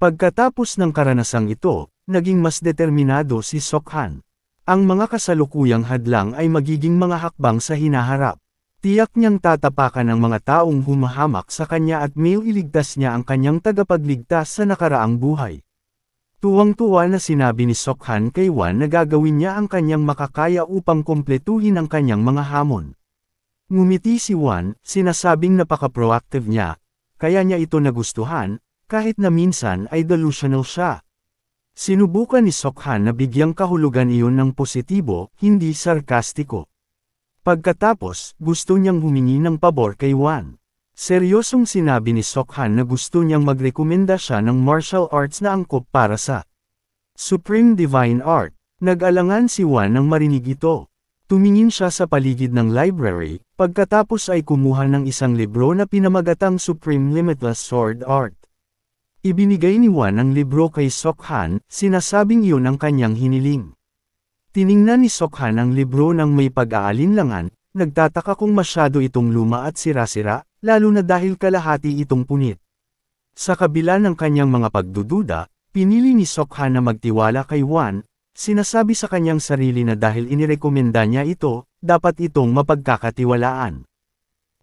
Pagkatapos ng karanasang ito, naging mas determinado si Sokhan. Ang mga kasalukuyang hadlang ay magiging mga hakbang sa hinaharap. Tiyak niyang tatapakan ang mga taong humahamak sa kanya at mailigtas niya ang kanyang tagapagligtas sa nakaraang buhay. Tuwang-tuwa na sinabi ni Sokhan kay Wan na gagawin niya ang kanyang makakaya upang kumpletuhin ang kanyang mga hamon. Ngumiti si Wan, sinasabing napaka-proactive niya, kaya niya ito nagustuhan, kahit na minsan ay delusional siya. Sinubukan ni Sokhan na bigyang kahulugan iyon ng positibo, hindi sarkastiko. Pagkatapos, gusto niyang humingi ng pabor kay Wan. Seryosong sinabi ni Sokhan na gusto niyang magrekomenda siya ng martial arts na angkop para sa Supreme Divine Art. Nag-alangan si Wan nang marinig ito. Tumingin siya sa paligid ng library, pagkatapos ay kumuha ng isang libro na pinamagatang Supreme Limitless Sword Art. Ibinigay ni Wan ang libro kay Sokhan, sinasabing iyon ang kanyang hiniling. Tiningnan ni Sokhan ang libro ng may pag-aalinlangan, nagtataka kung masyado itong luma at sira-sira, lalo na dahil kalahati itong punit. Sa kabila ng kanyang mga pagdududa, pinili ni Sokhan na magtiwala kay Wan, sinasabi sa kanyang sarili na dahil inirekomenda niya ito, dapat itong mapagkakatiwalaan.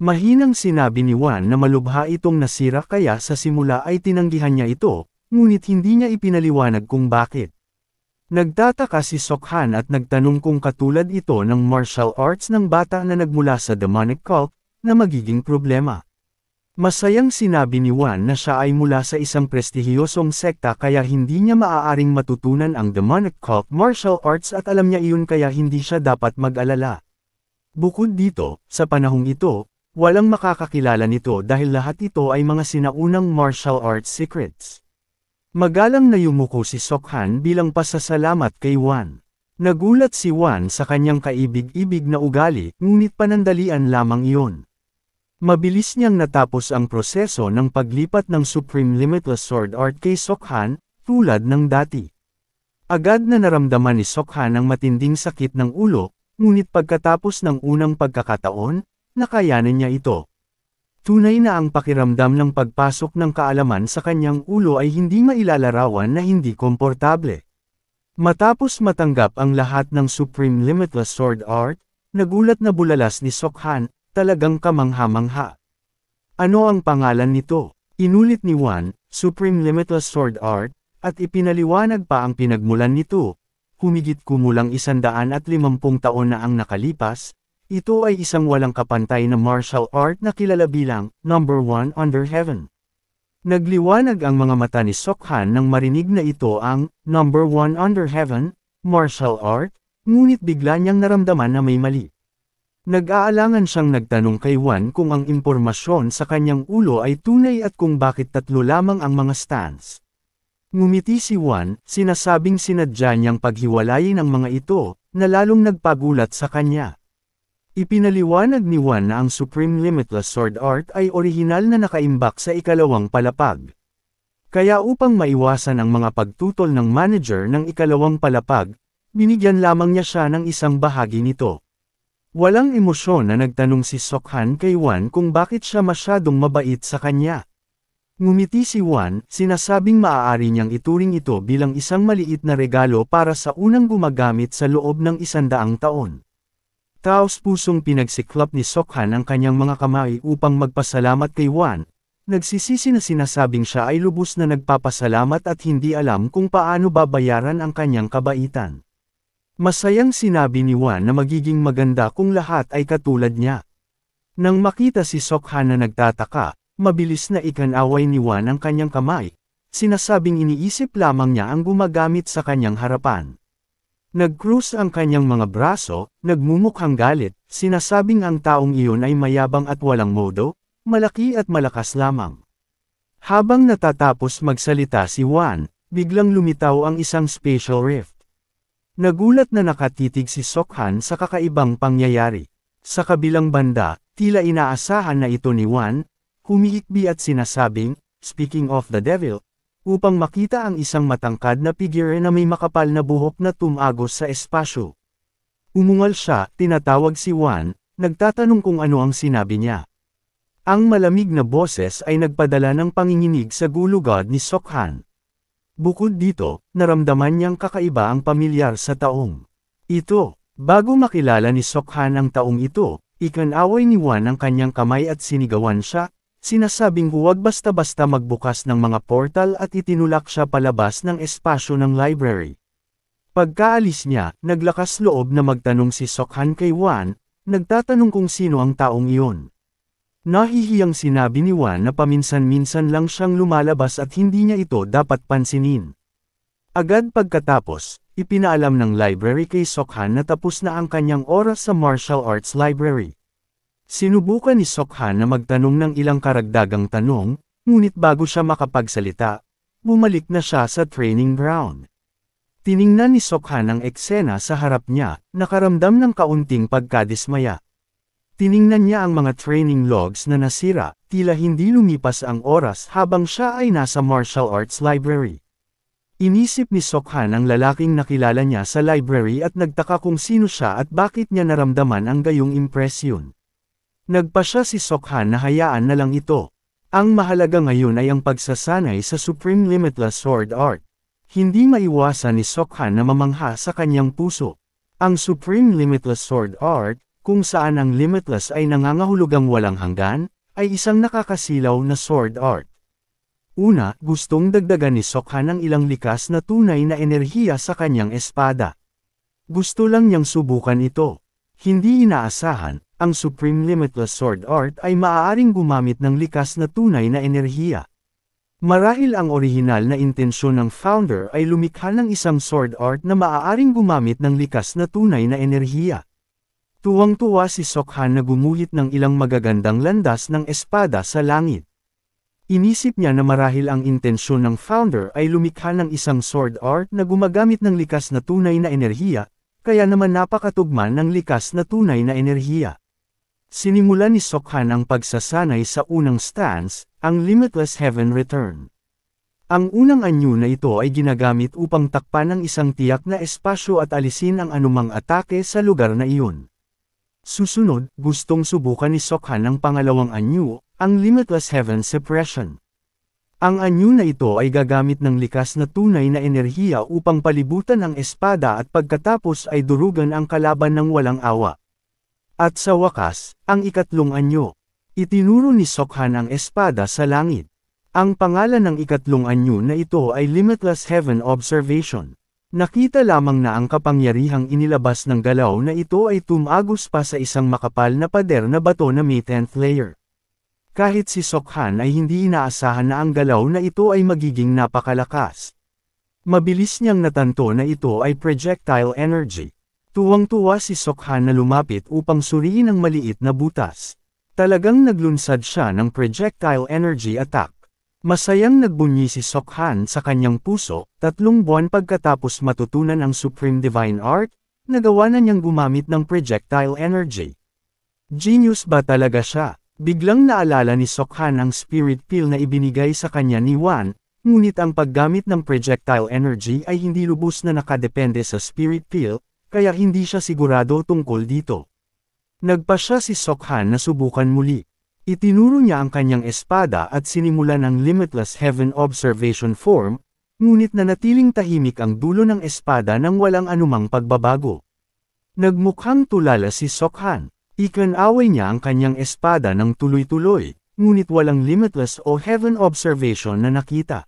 Mahinang sinabi ni Wan na malubha itong nasira kaya sa simula ay tinanggihan niya ito, ngunit hindi niya ipinaliwanag kung bakit. Nagtataka si Sokhan at nagtanong kung katulad ito ng martial arts ng bata na nagmula sa demonic cult, na magiging problema. Masayang sinabi ni Wan na siya ay mula sa isang prestihiyosong sekta kaya hindi niya maaaring matutunan ang demonic cult martial arts at alam niya iyon kaya hindi siya dapat mag-alala. Bukod dito, sa panahong ito, walang makakakilala nito dahil lahat ito ay mga sinaunang martial arts secrets. Magalang na yumuko si Sokhan bilang pasasalamat kay Wan. Nagulat si Wan sa kanyang kaibig-ibig na ugali, ngunit panandalian lamang iyon. Mabilis niyang natapos ang proseso ng paglipat ng Supreme Limitless Sword Art kay Sokhan, tulad ng dati. Agad na naramdaman ni Sokhan ang matinding sakit ng ulo, ngunit pagkatapos ng unang pagkakataon, nakayanan niya ito. Tunay na ang pakiramdam ng pagpasok ng kaalaman sa kanyang ulo ay hindi mailalarawan na hindi komportable. Matapos matanggap ang lahat ng Supreme Limitless Sword Art, nagulat na bulalas ni Sokhan, talagang kamangha-mangha. Ano ang pangalan nito? Inulit ni Wan, Supreme Limitless Sword Art, at ipinaliwanag pa ang pinagmulan nito. Humigit kumulang 150 taon na ang nakalipas, ito ay isang walang kapantay na martial art na kilala bilang number 1 under heaven. Nagliwanag ang mga mata ni Sokhan nang marinig na ito ang number 1 under heaven, martial art, ngunit bigla niyang naramdaman na may mali. Nag-aalangan siyang nagtanong kay Wan kung ang impormasyon sa kanyang ulo ay tunay at kung bakit 3 lamang ang mga stance. Ngumiti si Wan, sinasabing sinadya niyang paghiwalayin ang mga ito, na lalong nagpagulat sa kanya. Ipinaliwanag ni Wan na ang Supreme Limitless Sword Art ay orihinal na nakaimbak sa ikalawang palapag. Kaya upang maiwasan ang mga pagtutol ng manager ng ikalawang palapag, binigyan lamang niya siya ng isang bahagi nito. Walang emosyon na nagtanong si Sokhan kay Wan kung bakit siya masyadong mabait sa kanya. Ngumiti si Wan, sinasabing maaari niyang ituring ito bilang isang maliit na regalo para sa unang gumagamit sa loob ng 100 taon. Taos-pusong pinagsiklap ni Sokhan ang kanyang mga kamay upang magpasalamat kay Wan. Nagsisisi na sinasabing siya ay lubos na nagpapasalamat at hindi alam kung paano babayaran ang kanyang kabaitan. Masayang sinabi ni Wan na magiging maganda kung lahat ay katulad niya. Nang makita si Sokhan na nagtataka, mabilis na ikanaway ni Wan ang kanyang kamay, sinasabing iniisip lamang niya ang gumagamit sa kanyang harapan. Nag-cruise ang kanyang mga braso, nagmumukhang galit, sinasabing ang taong iyon ay mayabang at walang modo, malaki at malakas lamang. Habang natatapos magsalita si Wan, biglang lumitaw ang isang spatial rift. Nagulat na nakatitig si Sokhan sa kakaibang pangyayari. Sa kabilang banda, tila inaasahan na ito ni Wan, humiikbi at sinasabing, speaking of the devil, upang makita ang isang matangkad na figure na may makapal na buhok na tumagos sa espasyo. Umungal siya, tinatawag si Wan, nagtatanong kung ano ang sinabi niya. Ang malamig na boses ay nagpadala ng panginginig sa gulugod ni Sokhan. Bukod dito, naramdaman niyang kakaiba ang pamilyar sa taong ito. Bago makilala ni Sokhan ang taong ito, ikinaway ni Wan ang kanyang kamay at sinigawan siya, sinasabing huwag basta-basta magbukas ng mga portal at itinulak siya palabas ng espasyo ng library. Pagkaalis niya, naglakas loob na magtanong si Sokhan kay Wan, nagtatanong kung sino ang taong iyon. Nahihiyang sinabi ni Wan na paminsan-minsan lang siyang lumalabas at hindi niya ito dapat pansinin. Agad pagkatapos, ipinaalam ng library kay Sokhan na tapos na ang kanyang oras sa martial arts library. Sinubukan ni Sokhan na magtanong ng ilang karagdagang tanong, ngunit bago siya makapagsalita, bumalik na siya sa training ground. Tiningnan ni Sokhan ang eksena sa harap niya, nakaramdam ng kaunting pagkadismaya. Tiningnan niya ang mga training logs na nasira, tila hindi lumipas ang oras habang siya ay nasa martial arts library. Inisip ni Sokhan ang lalaking nakilala niya sa library at nagtaka kung sino siya at bakit niya naramdaman ang gayong impresyon. Nagpasya si Sokhan na hayaan na lang ito. Ang mahalaga ngayon ay ang pagsasanay sa Supreme Limitless Sword Art. Hindi maiwasan ni Sokhan na mamangha sa kanyang puso. Ang Supreme Limitless Sword Art, kung saan ang limitless ay nangangahulugang walang hanggan, ay isang nakakasilaw na sword art. Una, gustong dagdagan ni Sokhan ang ilang likas na tunay na enerhiya sa kanyang espada. Gusto lang niyang subukan ito. Hindi inaasahan, ang Supreme Limitless Sword Art ay maaaring gumamit ng likas na tunay na enerhiya. Marahil ang orihinal na intensyon ng founder ay lumikha ng isang sword art na maaaring gumamit ng likas na tunay na enerhiya. Tuwang-tuwa si Sokhan na gumuhit ng ilang magagandang landas ng espada sa langit. Inisip niya na marahil ang intensyon ng founder ay lumikha ng isang sword art na gumagamit ng likas na tunay na enerhiya, kaya naman napakatugma ng likas na tunay na enerhiya. Sinimulan ni Sokhan ang pagsasanay sa unang stance, ang Limitless Heaven Return. Ang unang anyo na ito ay ginagamit upang takpan ang isang tiyak na espasyo at alisin ang anumang atake sa lugar na iyon. Susunod, gustong subukan ni Sokhan ang pangalawang anyo, ang Limitless Heaven Suppression. Ang anyo na ito ay gagamit ng likas na tunay na enerhiya upang palibutan ang espada at pagkatapos ay durugan ang kalaban ng walang awa. At sa wakas, ang ikatlong anyo. Itinuro ni Sokhan ang espada sa langit. Ang pangalan ng ikatlong anyo na ito ay Limitless Heaven Observation. Nakita lamang na ang kapangyarihang inilabas ng galaw na ito ay tumagos pa sa isang makapal na pader na bato na may 10th layer. Kahit si Sokhan ay hindi inaasahan na ang galaw na ito ay magiging napakalakas. Mabilis niyang natanto na ito ay projectile energy. Tuwang-tuwa si Sokhan na lumapit upang suriin ang maliit na butas. Talagang naglunsad siya ng projectile energy attack. Masayang nagbunyi si Sokhan sa kanyang puso, 3 buwan pagkatapos matutunan ang Supreme Divine Art, nagawa na niyang gumamit ng projectile energy. Genius ba talaga siya? Biglang naalala ni Sokhan ang spirit pill na ibinigay sa kanya ni Wan, ngunit ang paggamit ng projectile energy ay hindi lubos na nakadepende sa spirit pill, kaya hindi siya sigurado tungkol dito. Nagpasya si Sokhan na subukan muli. Itinuro niya ang kanyang espada at sinimulan ang Limitless Heaven Observation Form, ngunit nanatiling tahimik ang dulo ng espada nang walang anumang pagbabago. Nagmukhang tulala si Sokhan. Ikinaway niya ang kanyang espada ng tuloy-tuloy, ngunit walang Limitless o Heaven Observation na nakita.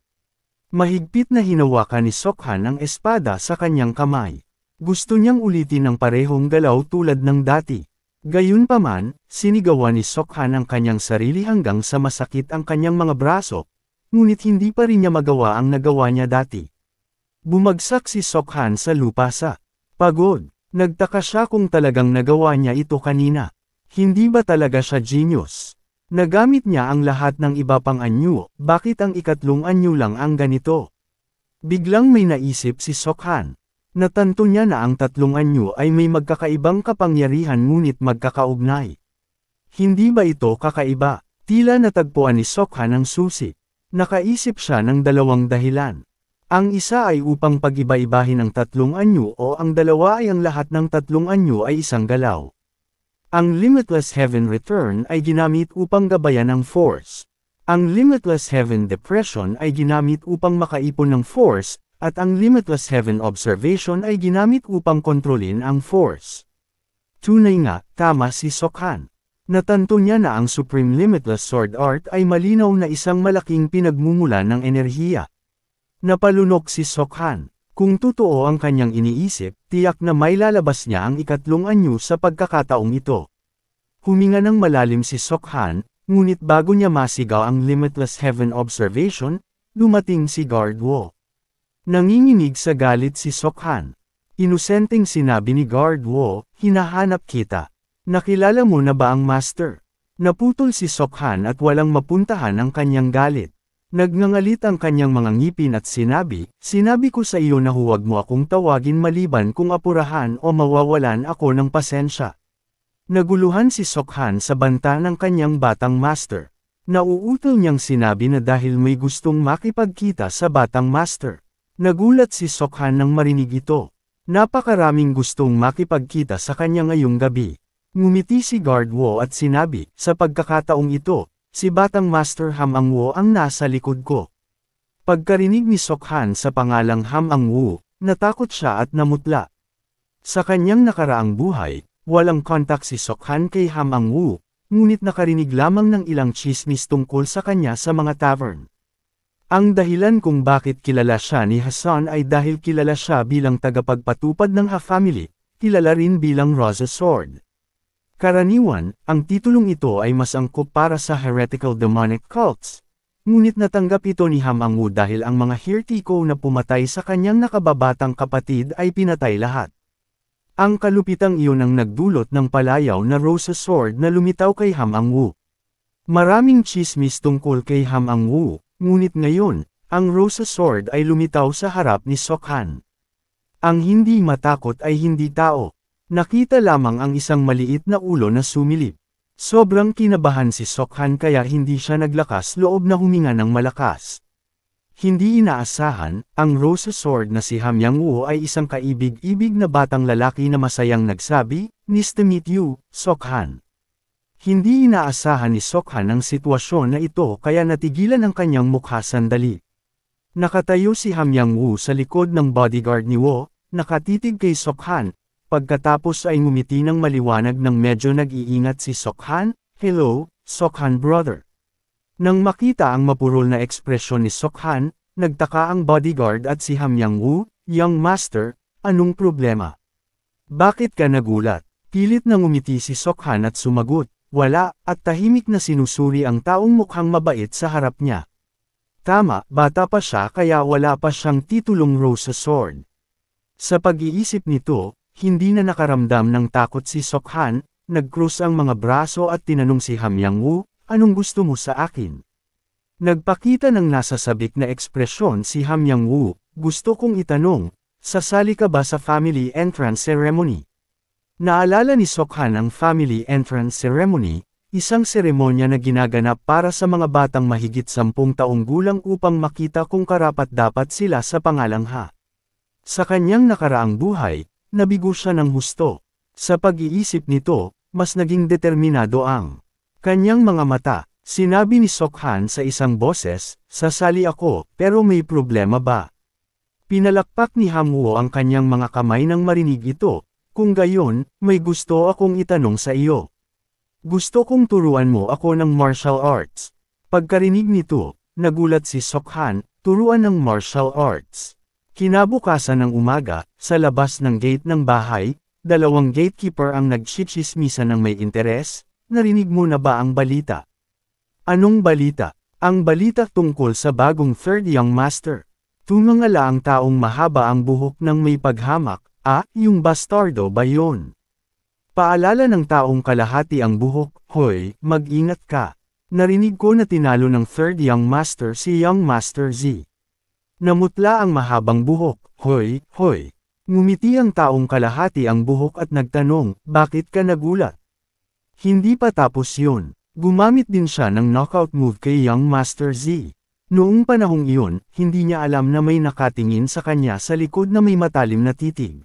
Mahigpit na hinawakan ni Sokhan ang espada sa kanyang kamay. Gusto niyang ulitin ang parehong galaw tulad ng dati. Gayunpaman, sinigawan ni Sokhan ang kanyang sarili hanggang sa masakit ang kanyang mga braso, ngunit hindi pa rin niya magawa ang nagawa niya dati. Bumagsak si Sokhan sa lupa sa pagod. Nagtaka siya kung talagang nagawa niya ito kanina. Hindi ba talaga siya genius? Nagamit niya ang lahat ng iba pang anyo, bakit ang ikatlong anyo lang ang ganito? Biglang may naisip si Sokhan. Natanto niya na ang tatlong anyo ay may magkakaibang kapangyarihan ngunit magkakaugnay. Hindi ba ito kakaiba? Tila natagpuan ni Sokhan ang susi. Nakaisip siya ng dalawang dahilan. Ang isa ay upang pag-iba-ibahin ang tatlong anyo o ang dalawa ay ang lahat ng tatlong anyo ay isang galaw. Ang Limitless Heaven Return ay ginamit upang gabayan ang force. Ang Limitless Heaven Depression ay ginamit upang makaipon ng force, at ang Limitless Heaven Observation ay ginamit upang kontrolin ang force. Tunay nga, tama si Sokhan. Natanto niya na ang Supreme Limitless Sword Art ay malinaw na isang malaking pinagmumulan ng enerhiya. Napalunok si Sokhan. Kung totoo ang kanyang iniisip, tiyak na may lalabas niya ang ikatlong anyo sa pagkakataong ito. Huminga ng malalim si Sokhan, ngunit bago niya masigaw ang Limitless Heaven Observation, dumating si Guard Wo. Nanginginig sa galit si Sokhan. Inosenteng sinabi ni Guard Wo, hinahanap kita. Nakilala mo na ba ang Master? Naputol si Sokhan at walang mapuntahan ang kanyang galit. Nagngangalit ang kanyang mga ngipin at sinabi ko sa iyo na huwag mo akong tawagin maliban kung apurahan o mawawalan ako ng pasensya. Naguluhan si Sokhan sa banta ng kanyang batang master. Nauutol niyang sinabi na dahil may gustong makipagkita sa batang master. Nagulat si Sokhan nang marinig ito. Napakaraming gustong makipagkita sa kanya ngayong gabi. Ngumiti si Guard Wo at sinabi, sa pagkakataong ito, si Batang Master Ham Ang Wo ang nasa likod ko. Pagkarinig ni Sokhan sa pangalang Ham Ang Wo, natakot siya at namutla. Sa kanyang nakaraang buhay, walang kontak si Sokhan kay Ham Ang Wo, ngunit nakarinig lamang ng ilang chismis tungkol sa kanya sa mga tavern. Ang dahilan kung bakit kilala siya ni Hassan ay dahil kilala siya bilang tagapagpatupad ng Ha family, kilala rin bilang Rosa Sword. Karaniwan, ang titulong ito ay mas angkop para sa heretical demonic cults. Ngunit natanggap ito ni Ham Ang Wo dahil ang mga Hirtiko na pumatay sa kanyang nakababatang kapatid ay pinatay lahat. Ang kalupitang iyon ang nagdulot ng palayaw na Rosa Sword na lumitaw kay Ham Ang Wo. Maraming chismis tungkol kay Ham Ang Wo, ngunit ngayon, ang Rosa Sword ay lumitaw sa harap ni Sokhan. Ang hindi matakot ay hindi tao. Nakita lamang ang isang maliit na ulo na sumilip. Sobrang kinabahan si Sokhan kaya hindi siya naglakas loob na huminga ng malakas. Hindi inaasahan, ang Rosa Sword na si Ham Yang Wo ay isang kaibig-ibig na batang lalaki na masayang nagsabi, "Nice to meet you, Sokhan." Hindi inaasahan ni Sokhan ang sitwasyon na ito kaya natigilan ang kanyang mukha sandali. Nakatayo si Ham Yang Wo sa likod ng bodyguard ni Wo, nakatitig kay Sokhan. Pagkatapos ay ngumiti ng maliwanag nang medyo nag-iingat si Sokhan, "Hello, Sokhan brother." Nang makita ang mapurol na ekspresyon ni Sokhan, nagtaka ang bodyguard at si Ham Yang Wo, "Young master, anong problema? Bakit ka nagulat?" Pilit na ngumiti si Sokhan at sumagot, "Wala," at tahimik na sinusuri ang taong mukhang mabait sa harap niya. Tama, bata pa siya kaya wala pa siyang titulong Rosa Sword. Sa pag-iisip nito, hindi na nakaramdam ng takot si Sokhan, nag-cross ang mga braso at tinanong si Ham Yang Wo, "Anong gusto mo sa akin?" Nagpakita ng nasasabik na ekspresyon si Ham Yang Wo, "Gusto kong itanong, sasali ka ba sa family entrance ceremony?" Naalala ni Sokhan ang family entrance ceremony, isang seremonya na ginaganap para sa mga batang mahigit 10 taong gulang upang makita kung karapat-dapat sila sa pangalang Ha. Sa kanyang nakaraang buhay, nabigo siya ng husto. Sa pag-iisip nito, mas naging determinado ang kanyang mga mata. Sinabi ni Sokhan sa isang boses, "Sasali ako, pero may problema ba?" Pinalakpak ni Ham Wo ang kanyang mga kamay nang marinig ito, "Kung gayon, may gusto akong itanong sa iyo. Gusto kong turuan mo ako ng martial arts." Pagkarinig nito, nagulat si Sokhan, "Turuan ng martial arts?" Kinabukasan ng umaga, sa labas ng gate ng bahay, 2 gatekeeper ang nagchichismisan ng may interes. "Narinig mo na ba ang balita?" "Anong balita?" "Ang balita tungkol sa bagong third young master. Tumangala ang taong mahaba ang buhok ng may paghamak." Yung bastardo ba yun?" Paalala ng taong kalahati ang buhok, "Hoy, mag-ingat ka. Narinig ko na tinalo ng third young master si Young Master Z." Namutla ang mahabang buhok, "Hoy, hoy." Ngumiti ang taong kalahati ang buhok at nagtanong, "Bakit ka nagulat?" Hindi pa tapos yun. Gumamit din siya ng knockout move kay Young Master Z. Noong panahong iyon, hindi niya alam na may nakatingin sa kanya sa likod na may matalim na titig.